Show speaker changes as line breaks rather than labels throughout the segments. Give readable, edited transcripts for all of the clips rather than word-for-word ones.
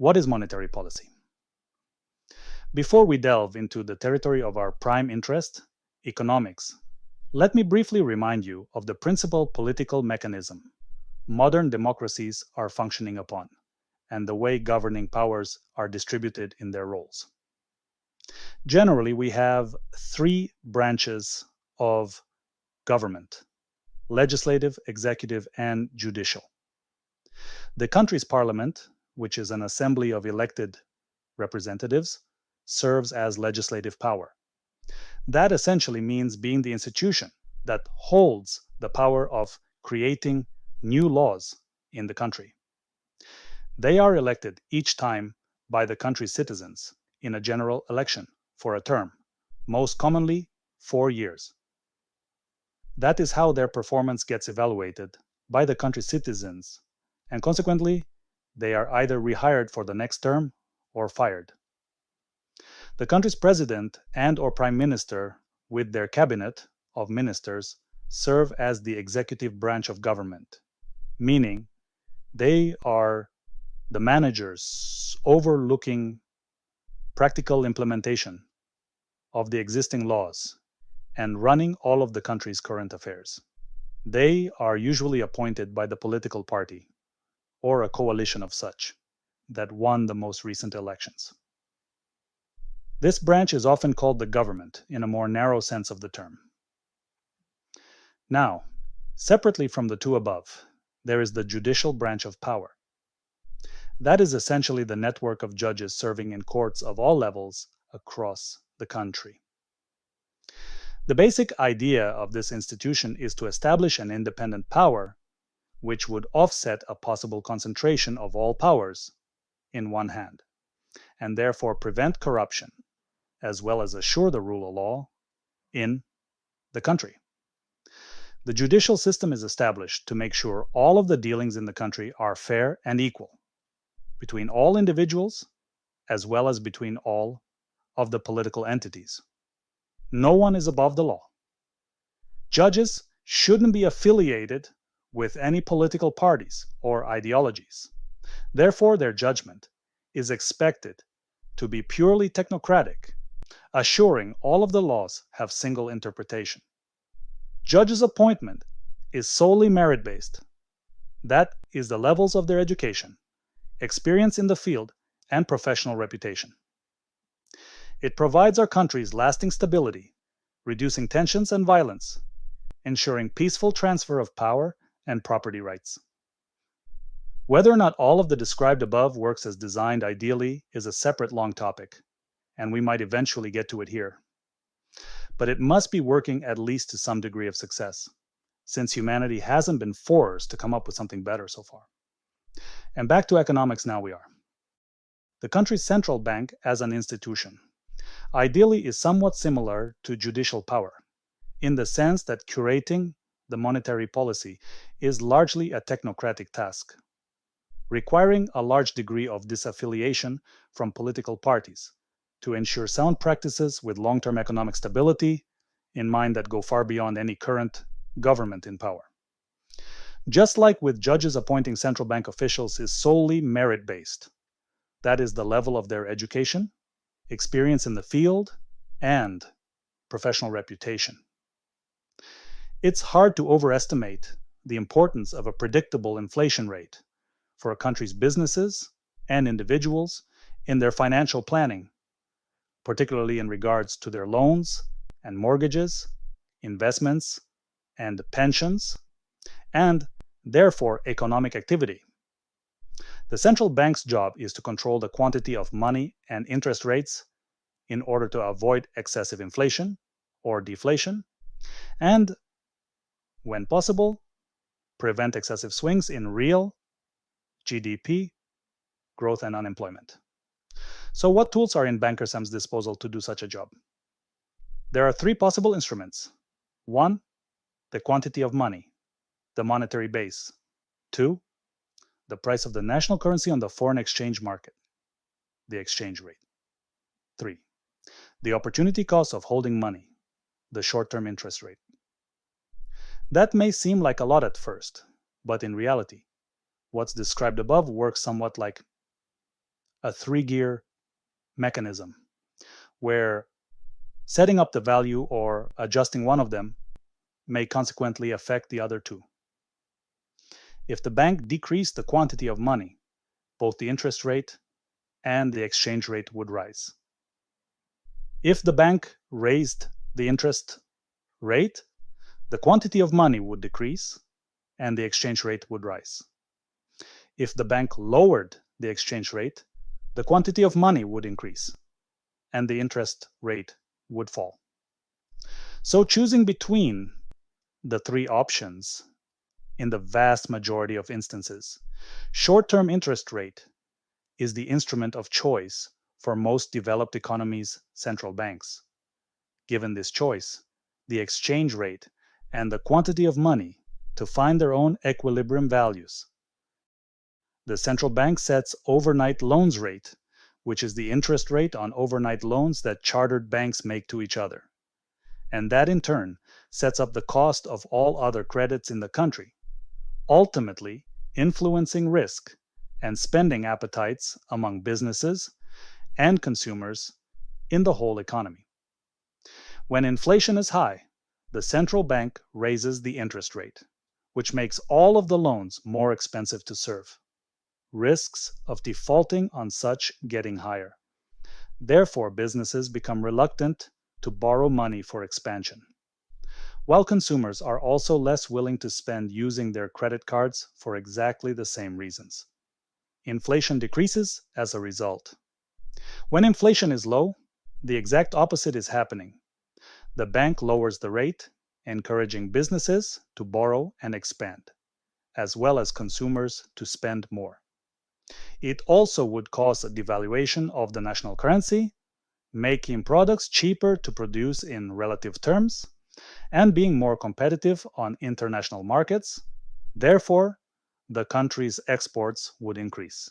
What is monetary policy? Before we delve into the territory of our prime interest, economics, let me briefly remind you of the principal political mechanism modern democracies are functioning upon, and the way governing powers are distributed in their roles. Generally, we have three branches of government: legislative, executive, and judicial. The country's parliament, which is an assembly of elected representatives, serves as legislative power. That essentially means being the institution that holds the power of creating new laws in the country. They are elected each time by the country's citizens in a general election for a term, most commonly 4 years. That is how their performance gets evaluated by the country's citizens, and consequently, they are either rehired for the next term or fired. The country's president and/or prime minister, with their cabinet of ministers, serve as the executive branch of government, meaning they are the managers overlooking practical implementation of the existing laws and running all of the country's current affairs. They are usually appointed by the political party or a coalition of such that won the most recent elections. This branch is often called the government in a more narrow sense of the term. Now, separately from the two above, there is the judicial branch of power. That is essentially the network of judges serving in courts of all levels across the country. The basic idea of this institution is to establish an independent power which would offset a possible concentration of all powers in one hand, and therefore prevent corruption, as well as assure the rule of law in the country. The judicial system is established to make sure all of the dealings in the country are fair and equal between all individuals, as well as between all of the political entities. No one is above the law. Judges shouldn't be affiliated with any political parties or ideologies. Therefore, their judgment is expected to be purely technocratic, assuring all of the laws have single interpretation. Judges' appointment is solely merit-based. That is the levels of their education, experience in the field, and professional reputation. It provides our country's lasting stability, reducing tensions and violence, ensuring peaceful transfer of power and property rights. Whether or not all of the described above works as designed ideally is a separate long topic, and we might eventually get to it here. But it must be working at least to some degree of success, since humanity hasn't been forced to come up with something better so far. And back to economics now we are. The country's central bank as an institution ideally is somewhat similar to judicial power, in the sense that curating the monetary policy is largely a technocratic task, requiring a large degree of disaffiliation from political parties to ensure sound practices with long-term economic stability in mind that go far beyond any current government in power. Just like with judges appointing central bank officials is solely merit-based, that is the level of their education, experience in the field, and professional reputation. It's hard to overestimate the importance of a predictable inflation rate for a country's businesses and individuals in their financial planning, particularly in regards to their loans and mortgages, investments, and pensions, and therefore economic activity. The central bank's job is to control the quantity of money and interest rates in order to avoid excessive inflation or deflation, and, when possible, prevent excessive swings in real GDP growth and unemployment. So what tools are in Bankersham's disposal to do such a job? There are three possible instruments. 1, the quantity of money, the monetary base. 2, the price of the national currency on the foreign exchange market, the exchange rate. 3, the opportunity cost of holding money, the short-term interest rate. That may seem like a lot at first, but in reality, what's described above works somewhat like a three-gear mechanism where setting up the value or adjusting one of them may consequently affect the other two. If the bank decreased the quantity of money, both the interest rate and the exchange rate would rise. If the bank raised the interest rate, the quantity of money would decrease and the exchange rate would rise. If the bank lowered the exchange rate, the quantity of money would increase and the interest rate would fall. So choosing between the three options, in the vast majority of instances, short-term interest rate is the instrument of choice for most developed economies' central banks. Given this choice, the exchange rate and the quantity of money to find their own equilibrium values. The central bank sets overnight loans rate, which is the interest rate on overnight loans that chartered banks make to each other. And that in turn sets up the cost of all other credits in the country, ultimately influencing risk and spending appetites among businesses and consumers in the whole economy. When inflation is high, the central bank raises the interest rate, which makes all of the loans more expensive to serve. Risks of defaulting on such getting higher. Therefore, businesses become reluctant to borrow money for expansion, while consumers are also less willing to spend using their credit cards for exactly the same reasons. Inflation decreases as a result. When inflation is low, the exact opposite is happening. The bank lowers the rate, encouraging businesses to borrow and expand, as well as consumers to spend more. It also would cause a devaluation of the national currency, making products cheaper to produce in relative terms, and being more competitive on international markets. Therefore, the country's exports would increase.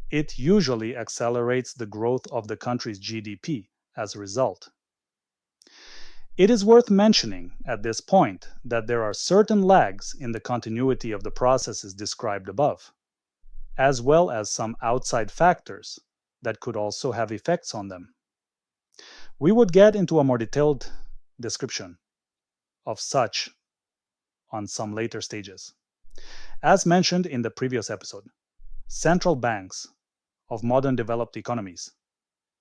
It usually accelerates the growth of the country's GDP as a result. It is worth mentioning at this point that there are certain lags in the continuity of the processes described above, as well as some outside factors that could also have effects on them. We would get into a more detailed description of such on some later stages. As mentioned in the previous episode, central banks of modern developed economies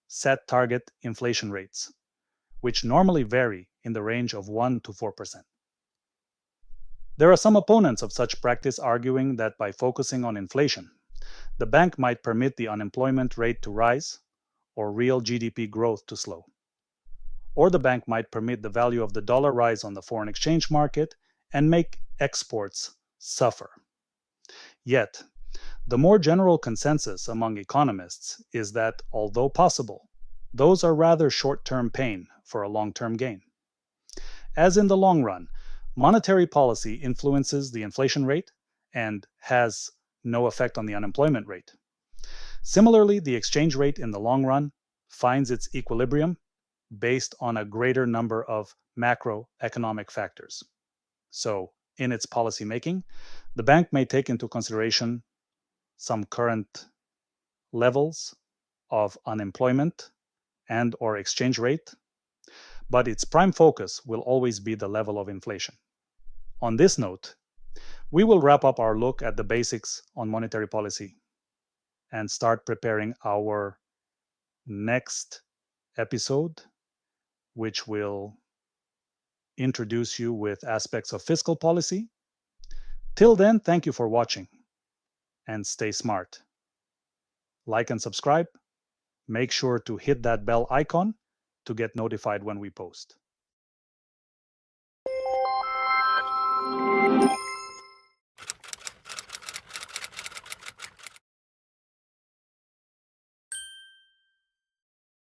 set target inflation rates, which normally vary in the range of 1 to 4%. There are some opponents of such practice arguing that by focusing on inflation, the bank might permit the unemployment rate to rise or real GDP growth to slow. Or the bank might permit the value of the dollar rise on the foreign exchange market and make exports suffer. Yet, the more general consensus among economists is that, although possible, those are rather short-term pain for a long-term gain. As in the long run, monetary policy influences the inflation rate and has no effect on the unemployment rate. Similarly, the exchange rate in the long run finds its equilibrium based on a greater number of macroeconomic factors. So, in its policy making, the bank may take into consideration some current levels of unemployment and or exchange rate, but its prime focus will always be the level of inflation. On this note, we will wrap up our look at the basics on monetary policy and start preparing our next episode, which will introduce you with aspects of fiscal policy. Till then, thank you for watching and stay smart. Like and subscribe. Make sure to hit that bell icon to get notified when we post.